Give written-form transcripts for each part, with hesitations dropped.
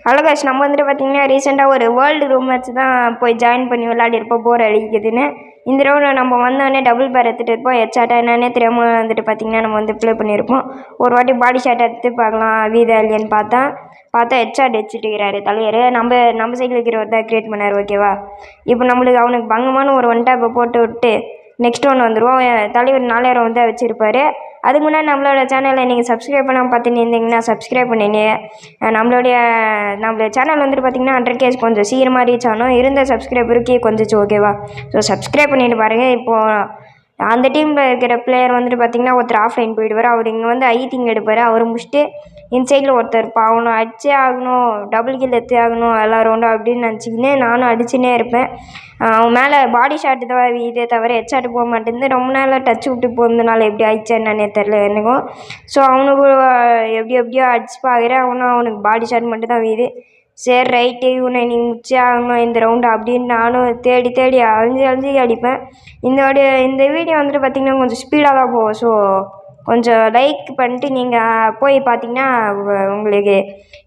Hello guys, நம்ம வந்துட்டு பார்த்தீங்கன்னா ரீசெண்டாக ஒரு வேர்ல்டு ரூம் மேட்ச் தான் போய் ஜாயின் பண்ணி விளையாடிருப்போம், போர் அடிக்குதுன்னு. இந்த ரவுண்டில் நம்ம வந்தோடனே டபுள் பேர் எடுத்துகிட்டு இருப்போம். ஹெட் ஷாட்டாக என்னன்னே தெரியாமல் வந்துட்டு பார்த்தீங்கன்னா நம்ம வந்து ப்ளே பண்ணியிருப்போம். ஒரு வாட்டி பாடி ஷாட் எடுத்து பார்க்கலாம் வீதா இல்லையான்னு பார்த்தா ஹெட் ஷாட் வச்சுட்டுக்கிறாரு தலைவர். நம்ம சைடில் இருக்கிறவர் தான் கிரியேட் பண்ணார். ஓகேவா, இப்போ நம்மளுக்கு அவனுக்கு பங்கமான ஒரு ஒன் டேப்பை போட்டு விட்டு நெக்ஸ்ட் ஒன்று வந்துடுவோம். தலைவர் 4000 வந்து வச்சுருப்பாரு. அதுக்கு முன்னாடி நம்மளோட சேனலை நீங்கள் சப்ஸ்கிரைப் பண்ணாமல் பார்த்துட்டு இருந்தீங்கன்னா சப்ஸ்கிரைப் பண்ணிங்க. நம்மளோட சேனல் வந்துட்டு பார்த்தீங்கன்னா 100K கொஞ்சம் சீக்கிரமாக ரீச் ஆகணும். இருந்த சப்ஸ்கிரைபருக்கு கொஞ்சிச்சு. ஓகேவா, ஸோ சப்ஸ்கிரைப் பண்ணிட்டு பாருங்கள். இப்போது அந்த டீமில் இருக்கிற பிளேயர் வந்துட்டு பார்த்தீங்கன்னா ஒருத்தர் ஆஃப்லைன் போயிடுவார். அவர் இங்கே வந்து ஐத்திங் எடுப்பார். அவர் முடிச்சுட்டு இந்த சைடில் ஒருத்தர் அவனும் அடிச்சே ஆகணும், டபுள் கில் எடுத்தே ஆகணும் எல்லா ரவுண்டும் அப்படின்னு நினச்சிக்கின்னு நானும் அடிச்சுன்னே இருப்பேன். அவன் மேலே பாடி ஷாட்டு தான் இதே தவிர ஹெட் ஷாட்டு போக மாட்டேங்குது. ரொம்ப நாளாக டச் விட்டு போகிறதுனால எப்படி ஆயிடுச்சா என்னன்னே தெரில எனக்கும். ஸோ அவனுக்கு எப்படியோ அடிச்சு பார்க்குறேன். அவனுக்கு பாடி ஷாட் மட்டும் தான் வீது. சரி ரைட்டு, இவனை நீ முடிச்சே ஆகணும் இந்த ரவுண்டு அப்படின்னு நானும் தேடி அழிஞ்சு அடிப்பேன். இந்த வீடியோ வந்துட்டு பார்த்திங்கன்னா கொஞ்சம் ஸ்பீடாக தான் போகும். ஸோ கொஞ்சம் லைக் பண்ணிட்டு நீங்கள் போய் பார்த்தீங்கன்னா உங்களுக்கு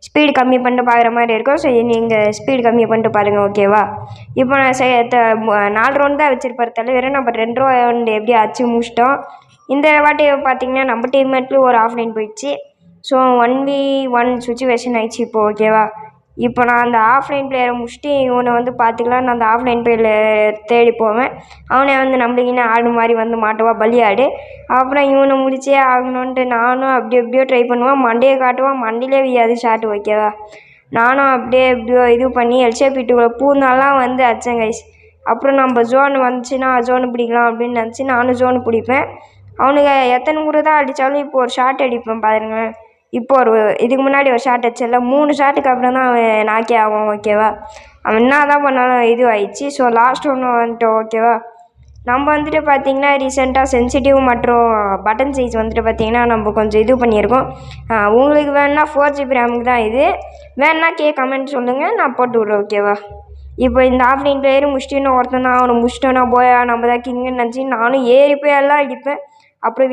ஸ்பீடு கம்மி பண்ணிட்டு பார்க்குற மாதிரி இருக்கும். ஸோ நீங்கள் ஸ்பீடு கம்மி பண்ணிட்டு பாருங்கள். ஓகேவா, இப்போ நான் 4 ரவுண்டு தான் வச்சுருப்பார் தலைவர். நம்ம 2 ரவுண்டு எப்படி அடிச்சு முடிச்சிட்டோம். இந்த வாட்டி பார்த்திங்கன்னா நம்ம டீம்மேட்லேயும் ஒரு ஆஃப்லைன் போயிடுச்சு. ஸோ 1v1 சுச்சுவேஷன் ஆயிடுச்சு இப்போ. ஓகேவா, இப்போ நான் அந்த ஆஃப்லைன் பிளேயரை முடிச்சுட்டு இவனை வந்து பார்த்துக்கலாம். நான் அந்த ஆஃப்லைன் பிளேயரில் தேடி போவேன். அவனே வந்து நம்மளுக்கு ஆடு மாதிரி வந்து மாட்டுவா, பலியாடு. அப்புறம் இவனை முடிச்சே ஆகணுன்ட்டு நானும் எப்படியோ ட்ரை பண்ணுவேன். மண்டையை காட்டுவான், மண்டையிலே வியாது ஷாட்டு. ஓகேவா, நானும் எப்படியோ இது பண்ணி எல்சேபிட்டுக்குள்ளே பூந்தாலாம் வந்து அடித்தேன் கைஸ். அப்புறம் நம்ம ஜோன் வந்துச்சுன்னா ஜோனு பிடிக்கலாம் அப்படின்னு நினச்சி நானும் ஜோனு பிடிப்பேன். அவனுக்கு எத்தனை முறை தான் அடித்தாலும் இப்போ ஒரு ஷாட் அடிப்பேன் பாருங்களேன். இப்போ இதுக்கு முன்னாடி ஒரு ஷாட் அடிச்சல, 3 ஷாட்டுக்கு அப்புறம் தான் அவன் நாக்கே ஆகும். ஓகேவா, அவன் என்ன தான் பண்ணாலும் இது ஆயிடுச்சு. ஸோ லாஸ்ட் ஒன்று வந்துட்டோம். ஓகேவா, நம்ம வந்துட்டு பார்த்திங்கன்னா ரீசெண்டாக சென்சிட்டிவ் மற்றும் பட்டன் சைஸ் வந்துட்டு பார்த்திங்கன்னா நம்ம கொஞ்சம் இது பண்ணியிருக்கோம். உங்களுக்கு வேணுன்னா 4GB ரேமுக்கு தான் இது. வேணுன்னா கமெண்ட் சொல்லுங்கள், நான் போட்டு விட்றேன். ஓகேவா, இப்போ இந்த ஆஃப்லைன் பிளேயரும் முடிச்சுட்டு ஒருத்தன் தான் அவனை முடிச்சிட்டோன்னா போயா நம்ம தான் கிங்குன்னு நினச்சி நானும் ஏறி போய் எல்லாம் அடிப்பேன். அப்புறம்